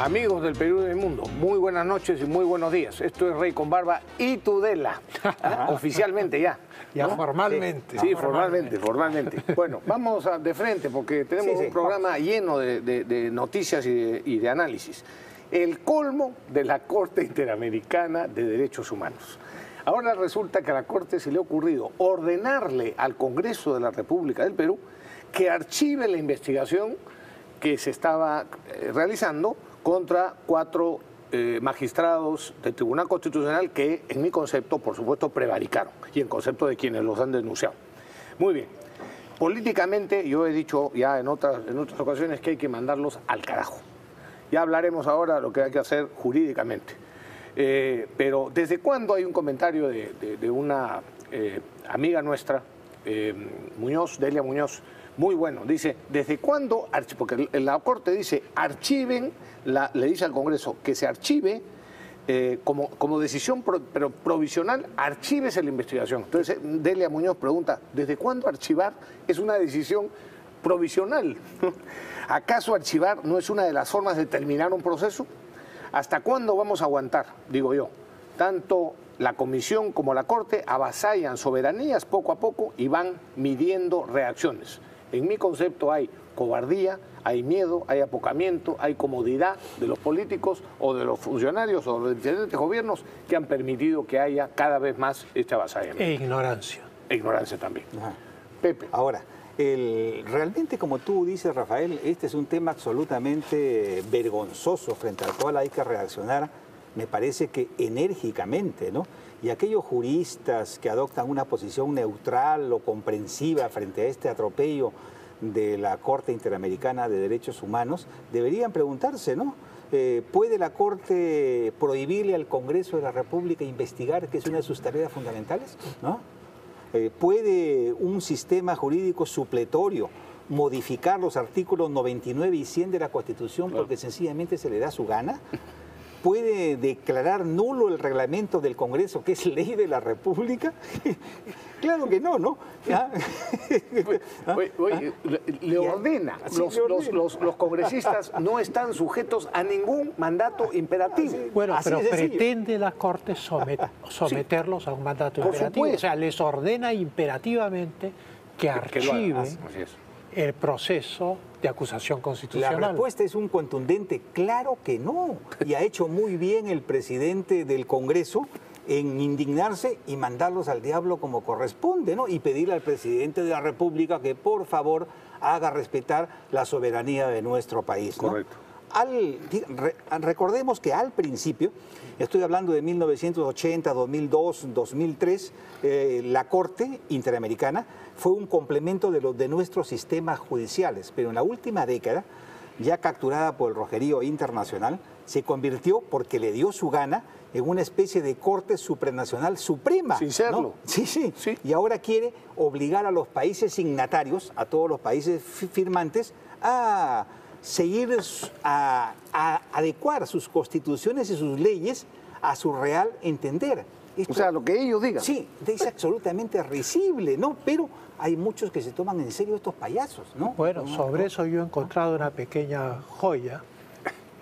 Amigos del Perú y del mundo, muy buenas noches y muy buenos días. Esto es Rey con Barba y Tudela, oficialmente ya. Ya, ¿no? Formalmente. Sí, formalmente. Bueno, vamos de frente porque tenemos un programa lleno de noticias y de análisis. El colmo de la Corte Interamericana de Derechos Humanos. Ahora resulta que a la Corte se le ha ocurrido ordenarle al Congreso de la República del Perú que archive la investigación que se estaba realizando contra 4 magistrados del Tribunal Constitucional que, en mi concepto, por supuesto, prevaricaron, y en concepto de quienes los han denunciado. Muy bien. Políticamente, yo he dicho ya en otras ocasiones que hay que mandarlos al carajo. Ya hablaremos ahora de lo que hay que hacer jurídicamente. Pero, ¿desde cuándo hay un comentario de una amiga nuestra, Muñoz, Delia Muñoz? Muy bueno, dice, ¿desde cuándo? Porque la Corte dice, archiven, le dice al Congreso que se archive como decisión pero provisional, archívese la investigación. Entonces, Delia Muñoz pregunta, ¿desde cuándo archivar es una decisión provisional? ¿Acaso archivar no es una de las formas de terminar un proceso? ¿Hasta cuándo vamos a aguantar? Digo yo, tanto la Comisión como la Corte avasallan soberanías poco a poco y van midiendo reacciones. En mi concepto hay cobardía, hay miedo, hay apocamiento, hay comodidad de los políticos o de los funcionarios o de los diferentes gobiernos que han permitido que haya cada vez más este avasallamiento. E ignorancia. E ignorancia también. Ajá. Pepe. Ahora, realmente, como tú dices, Rafael, este es un tema absolutamente vergonzoso frente al cual hay que reaccionar, me parece que enérgicamente, ¿no? Y aquellos juristas que adoptan una posición neutral o comprensiva frente a este atropello de la Corte Interamericana de Derechos Humanos deberían preguntarse, ¿no? ¿Puede la Corte prohibirle al Congreso de la República investigar, que es una de sus tareas fundamentales? ¿No? ¿Puede un sistema jurídico supletorio modificar los artículos 99 y 100 de la Constitución porque sencillamente se le da su gana? ¿Puede declarar nulo el reglamento del Congreso, que es ley de la República? Claro que no, ¿no? Le ordena. Los congresistas no están sujetos a ningún mandato imperativo. Bueno, pero pretende la Corte someterlos a un mandato imperativo. O sea, les ordena imperativamente que archive el proceso de acusación constitucional. La respuesta es un contundente claro que no. Y ha hecho muy bien el presidente del Congreso en indignarse y mandarlos al diablo como corresponde, ¿no? Y pedirle al presidente de la República que por favor haga respetar la soberanía de nuestro país, ¿no? Correcto. Recordemos que al principio, estoy hablando de 1980, 2002, 2003, la Corte Interamericana fue un complemento de nuestros sistemas judiciales, pero en la última década, ya capturada por el Rojerío Internacional, se convirtió, porque le dio su gana, en una especie de Corte Supranacional Suprema. Sin serlo. ¿No? Sí. Y ahora quiere obligar a los países signatarios, a todos los países firmantes, a adecuar sus constituciones y sus leyes a su real entender. O sea, lo que ellos digan. Sí, es absolutamente risible, ¿no? Pero hay muchos que se toman en serio estos payasos, ¿no? Bueno, sobre eso yo he encontrado una pequeña joya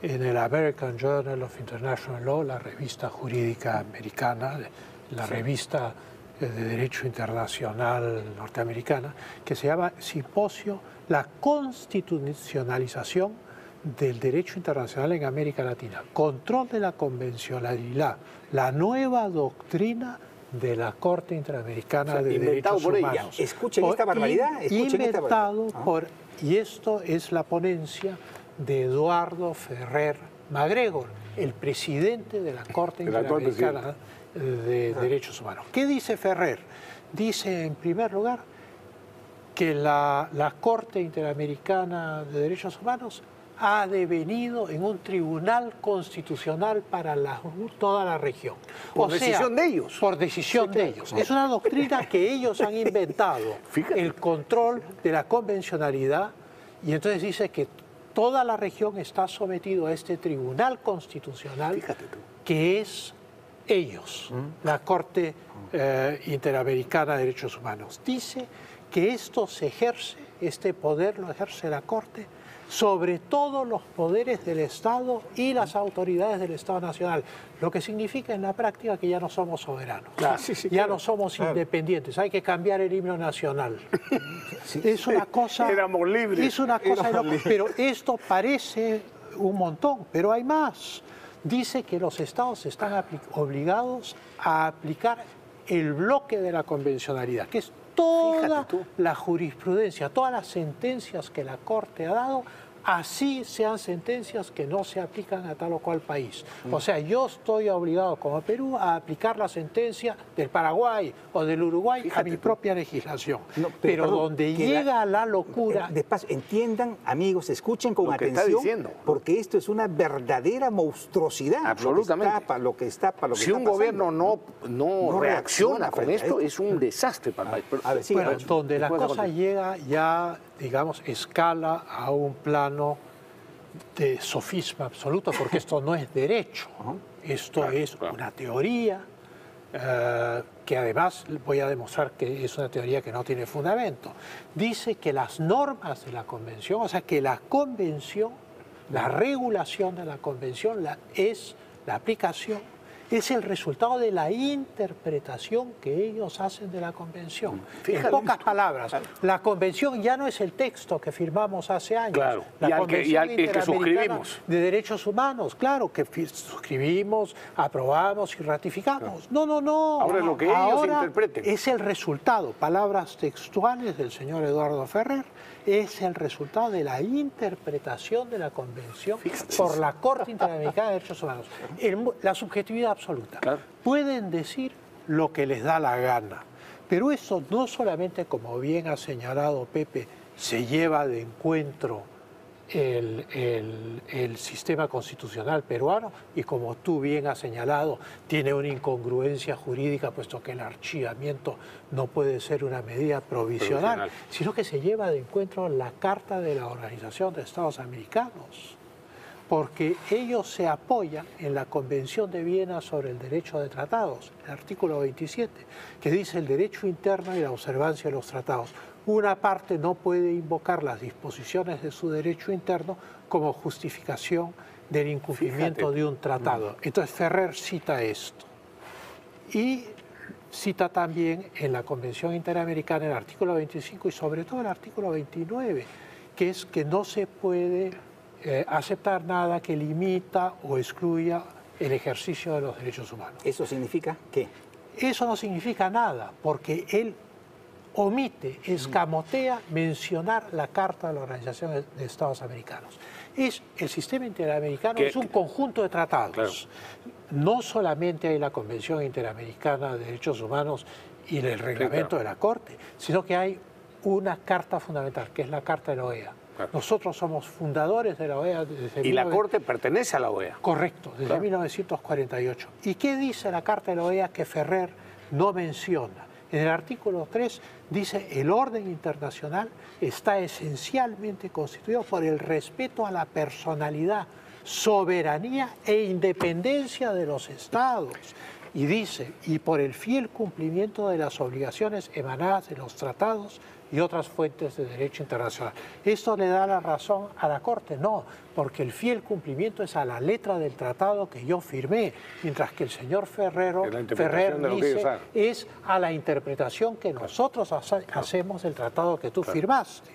en el American Journal of International Law, la revista jurídica americana, la revista de Derecho Internacional norteamericana, que se llama Simposio La Constitucionalización del Derecho Internacional en América Latina, control de la convencionalidad, la nueva doctrina de la Corte Interamericana de Derechos Humanos. Escuchen esta barbaridad. Y esto es la ponencia de Eduardo Ferrer MacGregor, el presidente de la Corte Interamericana de Derechos Humanos. ¿Qué dice Ferrer? Dice, en primer lugar, que la Corte Interamericana de Derechos Humanos ha devenido en un tribunal constitucional para toda la región. Por decisión de ellos. Por decisión de ellos. Es una doctrina que ellos han inventado, el control de la convencionalidad, y entonces dice que toda la región está sometido a este tribunal constitucional que es ellos, la Corte Interamericana de Derechos Humanos. Dice que esto se ejerce, este poder lo ejerce la Corte sobre todos los poderes del Estado y las autoridades del Estado Nacional, lo que significa en la práctica que ya no somos soberanos, ya no somos independientes, hay que cambiar el himno nacional. Es una cosa... Éramos libres. Es una cosa loca, pero esto parece un montón, pero hay más. Dice que los estados están obligados a aplicar el bloque de la convencionalidad, que es toda la jurisprudencia, todas las sentencias que la Corte ha dado, así sean sentencias que no se aplican a tal o cual país. O sea, yo estoy obligado como Perú a aplicar la sentencia del Paraguay o del Uruguay a mi propia legislación. No, pero perdón, donde llega la locura... Despacio, entiendan, amigos, escuchen con atención, porque esto es una verdadera monstruosidad. Absolutamente. Lo que está si un gobierno no reacciona con esto, es un desastre para el país. A ver, sí, bueno, donde la cosa llega ya, digamos, escala a un plano de sofisma absoluto, porque esto no es derecho, esto es una teoría que además voy a demostrar que es una teoría que no tiene fundamento. Dice que las normas de la Convención, o sea, que la Convención, la regulación de la Convención la aplicación, es el resultado de la interpretación que ellos hacen de la Convención. En pocas palabras, la Convención ya no es el texto que firmamos hace años. Claro. La Convención que suscribimos. De Derechos Humanos, claro, que suscribimos, aprobamos y ratificamos. No. Ahora es lo que ellos interpreten. Es el resultado, palabras textuales del señor Eduardo Ferrer, es el resultado de la interpretación de la Convención por la Corte Interamericana de Derechos Humanos. La subjetividad absoluta. Claro. Pueden decir lo que les da la gana, pero eso no solamente, como bien ha señalado Pepe, se lleva de encuentro el sistema constitucional peruano y, como tú bien has señalado, tiene una incongruencia jurídica, puesto que el archivamiento no puede ser una medida provisional, sino que se lleva de encuentro la Carta de la Organización de Estados Americanos, porque ellos se apoyan en la Convención de Viena sobre el derecho de tratados, el artículo 27, que dice el derecho interno y la observancia de los tratados. Una parte no puede invocar las disposiciones de su derecho interno como justificación del incumplimiento de un tratado. Entonces Ferrer cita esto. Y cita también en la Convención Interamericana el artículo 25 y sobre todo el artículo 29, que es que no se puede aceptar nada que limita o excluya el ejercicio de los derechos humanos. ¿Eso significa qué? Eso no significa nada, porque él omite, escamotea mencionar la Carta de la Organización de Estados Americanos. El sistema interamericano es un conjunto de tratados. Claro. No solamente hay la Convención Interamericana de Derechos Humanos y el reglamento de la Corte, sino que hay una carta fundamental, que es la Carta de la OEA. Claro. Nosotros somos fundadores de la OEA desde... Y la Corte pertenece a la OEA. Correcto, desde 1948. ¿Y qué dice la Carta de la OEA que Ferrer no menciona? En el artículo 3 dice el orden internacional está esencialmente constituido por el respeto a la personalidad, soberanía e independencia de los estados. Y dice, y por el fiel cumplimiento de las obligaciones emanadas de los tratados y otras fuentes de derecho internacional. ¿Esto le da la razón a la Corte? No, porque el fiel cumplimiento es a la letra del tratado que yo firmé, mientras que el señor Ferrer dice es a la interpretación que nosotros hacemos del tratado que tú firmaste.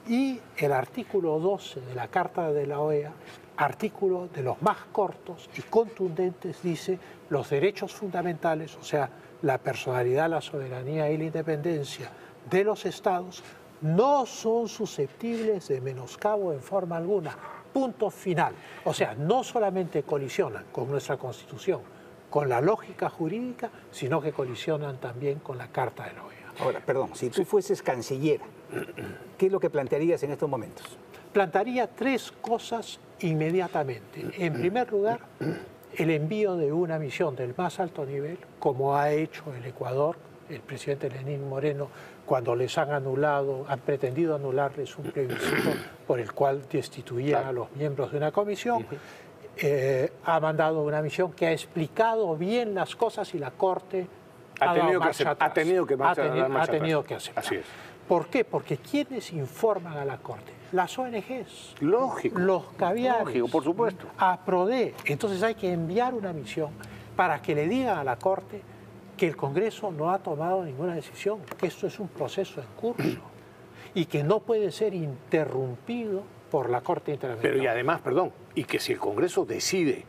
Y el artículo 12 de la Carta de la OEA, artículo de los más cortos y contundentes, dice los derechos fundamentales, o sea, la personalidad, la soberanía y la independencia de los estados no son susceptibles de menoscabo en forma alguna. Punto final. O sea, no solamente colisionan con nuestra Constitución, con la lógica jurídica, sino que colisionan también con la Carta de la OEA. Ahora, perdón, si tú fueses canciller, ¿qué es lo que plantearías en estos momentos? Plantearía tres cosas inmediatamente. En primer lugar, el envío de una misión del más alto nivel, como ha hecho el Ecuador, el presidente Lenín Moreno, cuando les han pretendido anularles un plebiscito por el cual destituían a los miembros de una comisión, ha mandado una misión que ha explicado bien las cosas y la Corte ha tenido que aceptar. Así es. ¿Por qué? Porque ¿quiénes informan a la Corte? Las ONGs. Lógico. Los caviares. Lógico, por supuesto. APRODE. Entonces hay que enviar una misión para que le digan a la Corte que el Congreso no ha tomado ninguna decisión, que esto es un proceso en curso y que no puede ser interrumpido por la Corte Interamericana. Pero y además, perdón, y que si el Congreso decide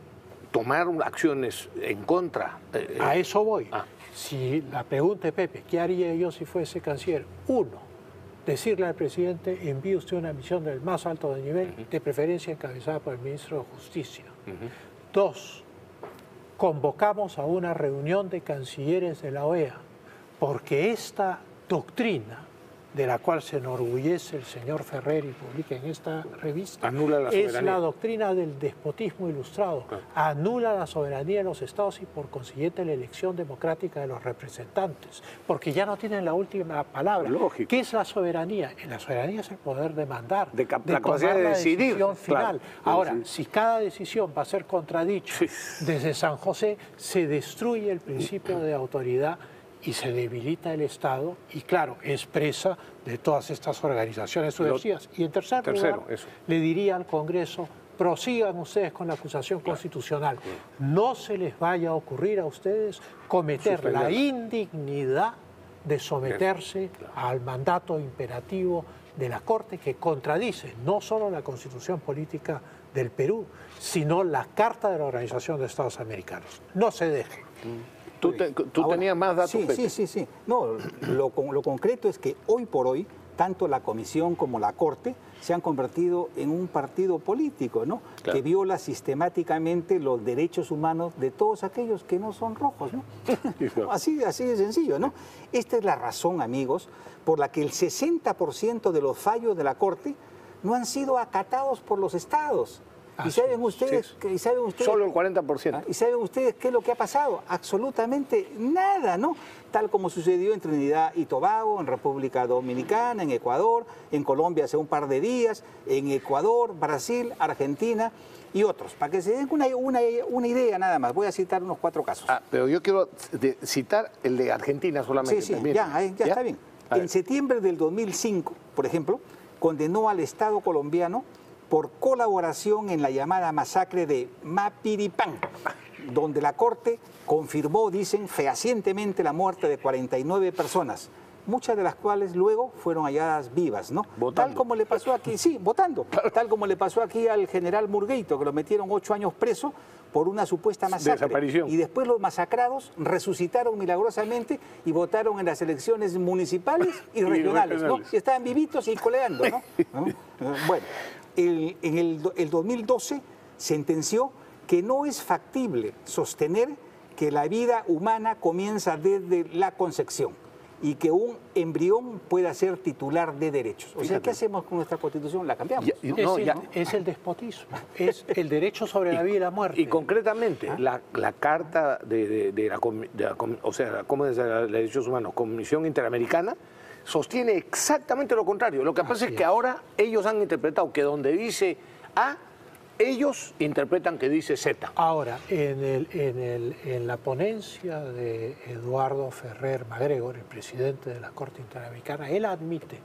tomar acciones en contra... a eso voy. Si la pregunta es, Pepe, ¿qué haría yo si fuese canciller? Uno, decirle al presidente, envíe usted una misión del más alto nivel, de preferencia encabezada por el ministro de Justicia. Dos, convocamos a una reunión de cancilleres de la OEA, porque esta doctrina de la cual se enorgullece el señor Ferrer y publica en esta revista, anula la soberanía. Es la doctrina del despotismo ilustrado. Claro. Anula la soberanía de los estados y por consiguiente la elección democrática de los representantes, porque ya no tienen la última palabra. Lógico. ¿Qué es la soberanía? La soberanía es el poder de mandar, de capacidad de decidir. Decisión final. Claro. Ahora, si cada decisión va a ser contradicha desde San José, se destruye el principio de autoridad y se debilita el Estado y, claro, es presa de todas estas organizaciones subversivas. Y en tercer lugar, le diría al Congreso, prosigan ustedes con la acusación constitucional. No se les vaya a ocurrir a ustedes cometer la indignidad de someterse al mandato imperativo de la Corte que contradice no solo la Constitución Política del Perú, sino la Carta de la Organización de Estados Americanos. No se deje. ¿Tú tenías más datos? Sí. No, lo concreto es que hoy por hoy, tanto la Comisión como la Corte se han convertido en un partido político, ¿no? Claro. Que viola sistemáticamente los derechos humanos de todos aquellos que no son rojos, ¿no? Así de sencillo, ¿no? Esta es la razón, amigos, por la que el 60% de los fallos de la Corte no han sido acatados por los estados. ¿Y saben ustedes, solo el 40%? ¿Y saben ustedes qué es lo que ha pasado? Absolutamente nada, ¿no? Tal como sucedió en Trinidad y Tobago, en República Dominicana, en Ecuador, en Colombia hace un par de días, en Ecuador, Brasil, Argentina y otros. Para que se den una idea nada más, voy a citar unos 4 casos. Pero yo quiero citar el de Argentina solamente. Sí, ya está bien. En septiembre del 2005, por ejemplo, condenó al Estado colombiano por colaboración en la llamada masacre de Mapiripán, donde la Corte confirmó, dicen, fehacientemente la muerte de 49 personas, muchas de las cuales luego fueron halladas vivas, ¿no? Votando. Tal como le pasó aquí, votando, tal como le pasó aquí al general Murgueito, que lo metieron 8 años preso por una supuesta masacre. Desaparición. Y después los masacrados resucitaron milagrosamente y votaron en las elecciones municipales y regionales, ¿no? Y estaban vivitos y coleando, ¿no? Bueno. En el 2012 sentenció que no es factible sostener que la vida humana comienza desde la concepción y que un embrión pueda ser titular de derechos. O sea, ¿qué hacemos con nuestra Constitución? La cambiamos. Es el despotismo, es el derecho sobre la vida y la muerte. Y concretamente, la Carta de la Derechos Humanos, Comisión Interamericana, sostiene exactamente lo contrario. Lo que pasa es que ahora ellos han interpretado que donde dice A, ellos interpretan que dice Z. Ahora, en la ponencia de Eduardo Ferrer MacGregor, el presidente de la Corte Interamericana, él admite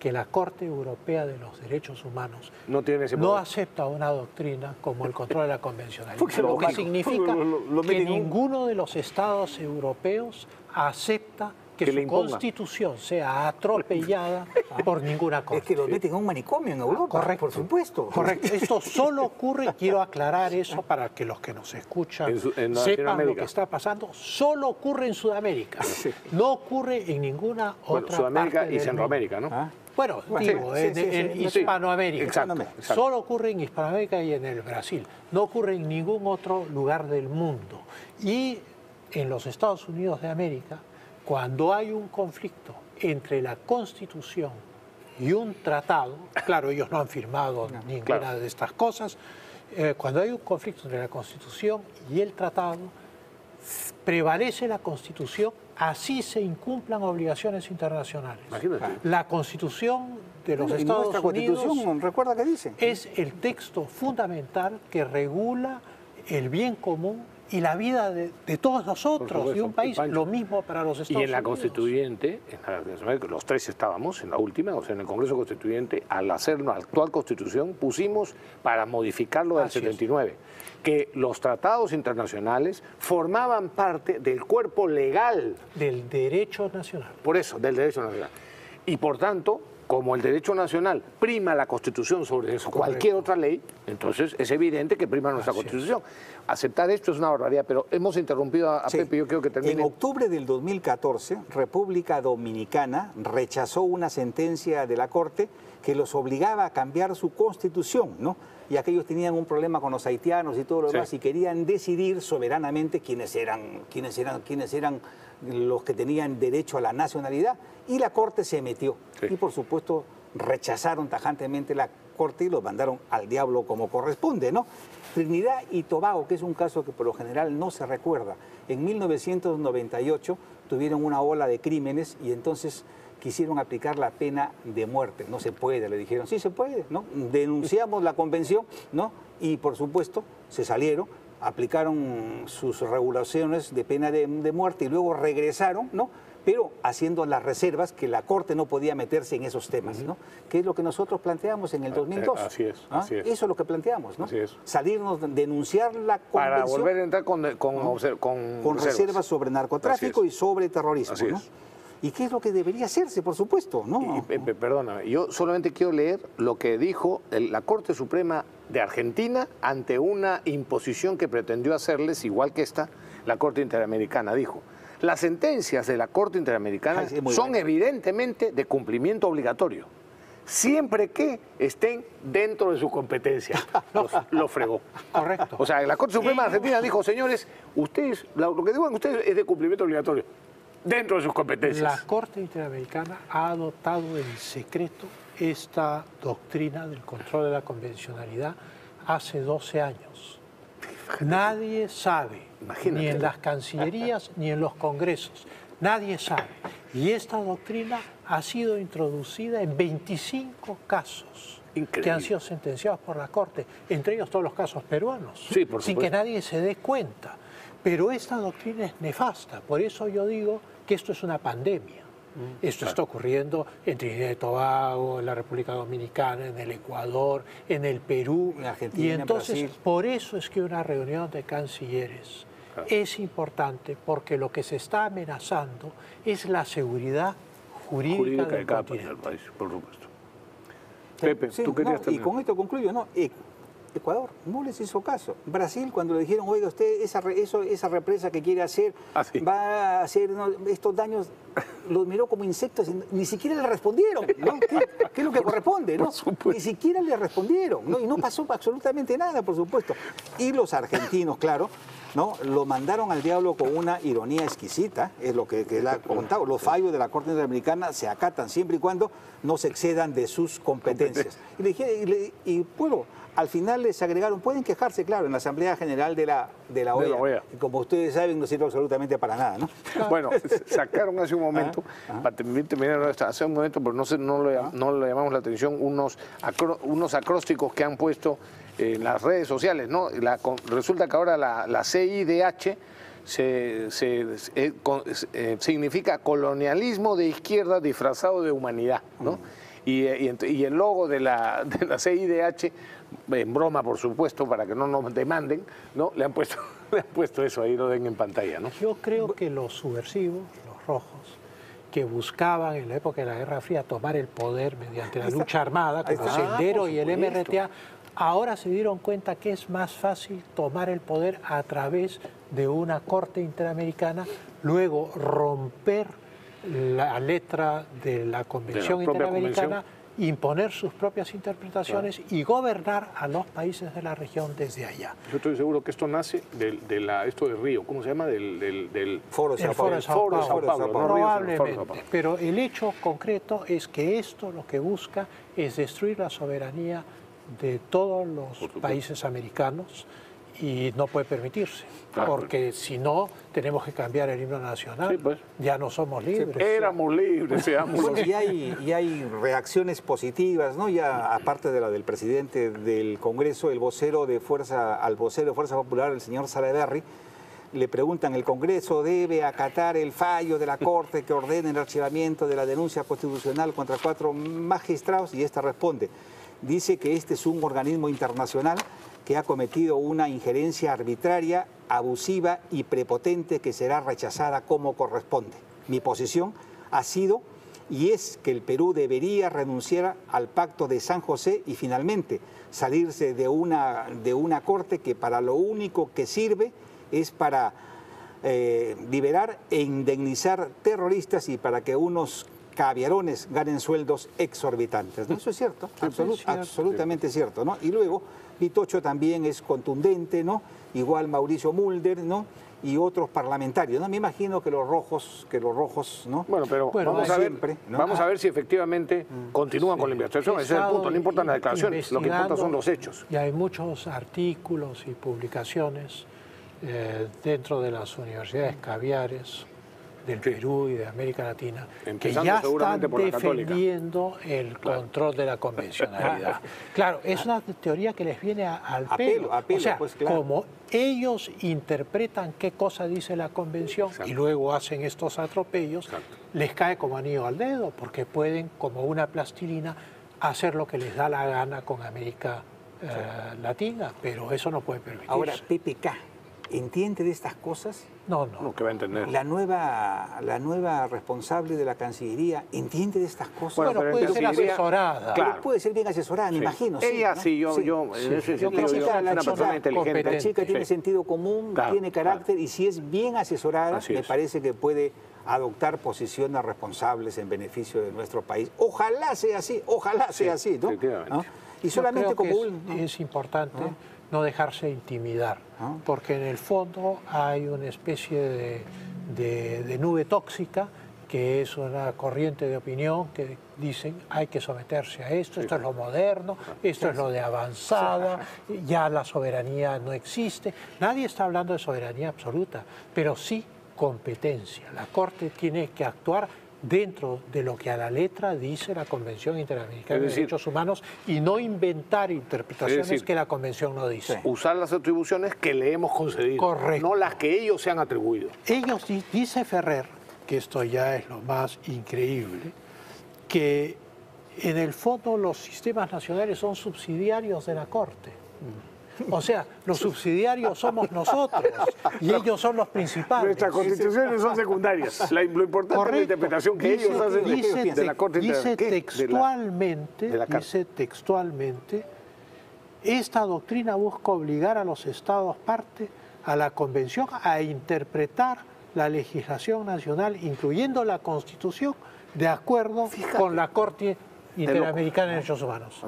que la Corte Europea de los Derechos Humanos no acepta una doctrina como el control de la convencionalidad, lo que significa que ninguno de los estados europeos acepta que su constitución sea atropellada por ninguna cosa. Es que los meten a un manicomio en Europa, correcto, por supuesto. Correcto. Esto solo ocurre, quiero aclarar eso para que los que nos escuchan sepan lo que está pasando, solo ocurre en Sudamérica. No ocurre en ninguna otra Sudamérica parte y Centroamérica, ¿no? Bueno, digo, en Hispanoamérica. Exacto. Solo ocurre en Hispanoamérica y en el Brasil. No ocurre en ningún otro lugar del mundo. Y en los Estados Unidos de América, cuando hay un conflicto entre la Constitución y un tratado, claro, ellos no han firmado ninguna de estas cosas, cuando hay un conflicto entre la Constitución y el tratado, prevalece la Constitución, así se incumplan obligaciones internacionales. Imagínate. La Constitución de los Estados Unidos, recuerda que dice, es el texto fundamental que regula el bien común y la vida de todos nosotros, de un país, lo mismo para los Estados Unidos. Y en la Constituyente, los tres estábamos en la última, o sea, en el Congreso Constituyente, al hacer la actual Constitución, pusimos para modificarlo del 79, que los tratados internacionales formaban parte del cuerpo legal. Del derecho nacional. Por eso, del derecho nacional. Y por tanto, como el derecho nacional prima la Constitución sobre eso, cualquier otra ley, entonces es evidente que prima nuestra Constitución. Aceptar esto es una barbaridad, pero hemos interrumpido a Pepe, yo quiero que termine. En octubre del 2014, República Dominicana rechazó una sentencia de la Corte que los obligaba a cambiar su Constitución, ¿no? Y aquellos tenían un problema con los haitianos y todo lo demás, y querían decidir soberanamente quiénes eran los que tenían derecho a la nacionalidad, y la Corte se metió. Y por supuesto rechazaron tajantemente la Corte y los mandaron al diablo como corresponde, ¿no? Trinidad y Tobago, que es un caso que por lo general no se recuerda, en 1998 tuvieron una ola de crímenes y entonces quisieron aplicar la pena de muerte. No se puede, le dijeron. Sí se puede, ¿no? Denunciamos la convención, ¿no? Y por supuesto se salieron, aplicaron sus regulaciones de pena de muerte y luego regresaron, ¿no? Pero haciendo las reservas que la Corte no podía meterse en esos temas, ¿no? Que es lo que nosotros planteamos en el 2002. Así es, así es. Eso es lo que planteamos, ¿no? Así es. Salirnos, denunciar la convención. Para volver a entrar con reservas sobre narcotráfico y sobre terrorismo, así es. ¿no? ¿Y qué es lo que debería hacerse, por supuesto? ¿No? Perdóname, yo solamente quiero leer lo que dijo la Corte Suprema de Argentina ante una imposición que pretendió hacerles, igual que esta, la Corte Interamericana. Dijo: las sentencias de la Corte Interamericana son evidentemente de cumplimiento obligatorio, siempre que estén dentro de su competencia. Lo fregó. Correcto. O sea, la Corte Suprema de Argentina dijo: señores, ustedes, lo que digan ustedes es de cumplimiento obligatorio, dentro de sus competencias. La Corte Interamericana ha adoptado en secreto esta doctrina del control de la convencionalidad hace 12 años. Nadie sabe, ni en las cancillerías ni en los congresos, nadie sabe. Y esta doctrina ha sido introducida en 25 casos que han sido sentenciados por la Corte, entre ellos todos los casos peruanos, sin que nadie se dé cuenta. Pero esta doctrina es nefasta, por eso yo digo que esto es una pandemia. Esto está ocurriendo en Trinidad y Tobago, en la República Dominicana, en el Ecuador, en el Perú. En Argentina, y entonces, en Brasil. por eso es que una reunión de cancilleres es importante, porque lo que se está amenazando es la seguridad jurídica del continente. Del país, por supuesto. Pepe, tú querías terminar. Y con esto concluyo, ¿no? Ecuador no les hizo caso. Brasil, cuando le dijeron: oiga, usted esa represa que quiere hacer va a hacer estos daños, los miró como insectos y ni siquiera le respondieron, ¿no? ¿Qué es lo que corresponde, no? Ni siquiera le respondieron, ¿no? Y no pasó absolutamente nada, por supuesto. Y los argentinos, claro, ¿no? Lo mandaron al diablo con una ironía exquisita, es lo que él ha contado. Los fallos de la Corte Interamericana se acatan siempre y cuando no se excedan de sus competencias. Y le dije, bueno, al final les agregaron: pueden quejarse, claro, en la Asamblea General de la OEA. Y como ustedes saben, no sirve absolutamente para nada, ¿no? Bueno, sacaron hace un momento, para terminar, hace un momento, pero no le llamamos la atención, unos acrósticos que han puesto en las redes sociales, ¿no? Resulta que ahora la CIDH significa colonialismo de izquierda disfrazado de humanidad, ¿no? Y el logo de la CIDH, en broma por supuesto, para que no nos demanden, ¿no? Le han puesto eso ahí, lo ven en pantalla, ¿no? Yo creo que los subversivos, los rojos, que buscaban en la época de la Guerra Fría tomar el poder mediante la lucha armada, como Sendero y el MRTA, ahora se dieron cuenta que es más fácil tomar el poder a través de una Corte Interamericana, luego romper la letra de la Convención Interamericana, imponer sus propias interpretaciones y gobernar a los países de la región desde allá. Yo estoy seguro que esto nace esto de Río, ¿cómo se llama? Del Foro de Sao Paulo. Probablemente, pero el hecho concreto es que esto lo que busca es destruir la soberanía de todos los países americanos y no puede permitirse, porque si no tenemos que cambiar el himno nacional, ya no somos libres. Éramos libres, seamos libres. Y hay reacciones positivas, ¿no? Ya aparte de la del presidente del Congreso, el vocero de Fuerza Popular, el señor Salaverry, Le preguntan, ¿el Congreso debe acatar el fallo de la Corte que ordena el archivamiento de la denuncia constitucional contra 4 magistrados? Y esta responde, dice que este es un organismo internacional que ha cometido una injerencia arbitraria, abusiva y prepotente que será rechazada como corresponde. Mi posición ha sido y es que el Perú debería renunciar al Pacto de San José y finalmente salirse de una corte que para lo único que sirve es para liberar e indemnizar terroristas y para que unos caviarones ganen sueldos exorbitantes, ¿no? Eso es cierto, absolutamente cierto, ¿no? Y luego Vitocho también es contundente, ¿no? Igual Mauricio Mulder, ¿no? Y otros parlamentarios, ¿no? Me imagino que los rojos, ¿no? Bueno, pero vamos a ver, siempre, ¿no? Vamos a ver si efectivamente continúan con la investigación. Ese es el punto, no importan las declaraciones, lo que importa son los hechos. Y hay muchos artículos y publicaciones dentro de las universidades caviares del Perú y de América Latina, que ya están defendiendo el control de la convencionalidad. Claro, es una teoría que les viene al pelo. O sea, pues, claro, como ellos interpretan qué cosa dice la convención y luego hacen estos atropellos, les cae como anillo al dedo, porque pueden, como una plastilina, hacer lo que les da la gana con América Latina, pero eso no puede permitirse. Ahora, PPK, ¿entiende de estas cosas? No. ¿Qué va a entender? La nueva responsable de la Cancillería entiende de estas cosas. Bueno, puede ser asesorada. Claro. Puede ser bien asesorada, me imagino. Ella sí, yo una persona inteligente. La chica tiene sentido común, tiene carácter y si es bien asesorada, me parece que puede adoptar posiciones responsables en beneficio de nuestro país. Ojalá sea así, ¿no? ¿No? Y solamente como es importante no dejarse intimidar, porque en el fondo hay una especie de nube tóxica que es una corriente de opinión que dicen hay que someterse a esto, esto es lo moderno, esto es lo de avanzada, ya la soberanía no existe. Nadie está hablando de soberanía absoluta, pero sí competencia. La Corte tiene que actuar dentro de lo que a la letra dice la Convención Interamericana de Derechos Humanos y no inventar interpretaciones que la Convención no dice. Usar las atribuciones que le hemos concedido, correcto, no las que ellos se han atribuido. Ellos, dice Ferrer, que esto ya es lo más increíble, que en el fondo los sistemas nacionales son subsidiarios de la Corte. O sea, los subsidiarios somos nosotros y ellos son los principales. Nuestras constituciones son secundarias. Lo importante es la interpretación que ellos hacen de la Corte. Dice textualmente, esta doctrina busca obligar a los Estados parte a la Convención a interpretar la legislación nacional, incluyendo la Constitución, de acuerdo con la Corte Interamericana de Derechos Humanos.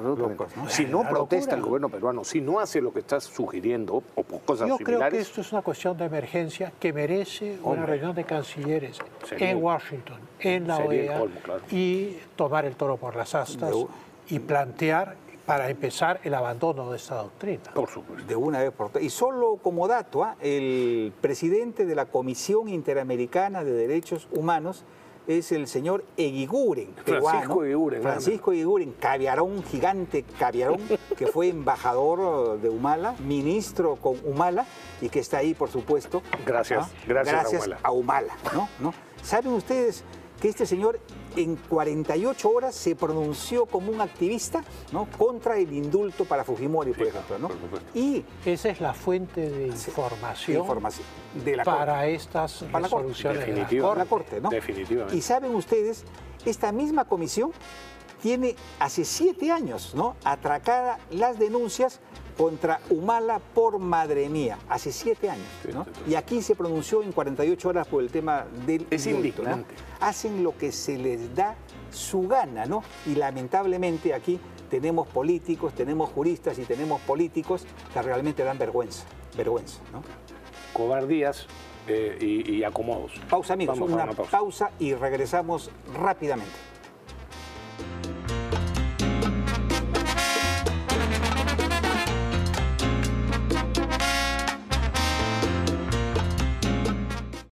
Si no protesta el gobierno peruano, si no hace lo que está sugiriendo o cosas similares... Yo creo que esto es una cuestión de emergencia que merece una reunión de cancilleres en Washington, en la OEA, y tomar el toro por las astas y plantear, para empezar, el abandono de esta doctrina. Por supuesto. De una vez por todas. Y solo como dato, el presidente de la Comisión Interamericana de Derechos Humanos es el señor Eguiguren, Francisco Eguiguren, caviarón, gigante caviarón, que fue embajador de Humala, ministro con Humala y que está ahí, por supuesto. Gracias a Humala. ¿No? ¿Saben ustedes que este señor en 48 horas se pronunció como un activista, ¿no?, contra el indulto para Fujimori, por ejemplo, ¿no? Y esa es la fuente de información de la para estas resoluciones de la Corte, ¿no? Definitivamente. Y saben ustedes, esta misma comisión tiene hace 7 años, ¿no?, atracada las denuncias contra Humala por madre mía, hace 7 años, ¿no? Y aquí se pronunció en 48 horas por el tema del indulto, ¿no? Hacen lo que se les da su gana, ¿no? Y lamentablemente aquí tenemos políticos, tenemos juristas y tenemos políticos que realmente dan vergüenza, ¿no? Cobardías y acomodos. Pausa, amigos, una pausa y regresamos rápidamente.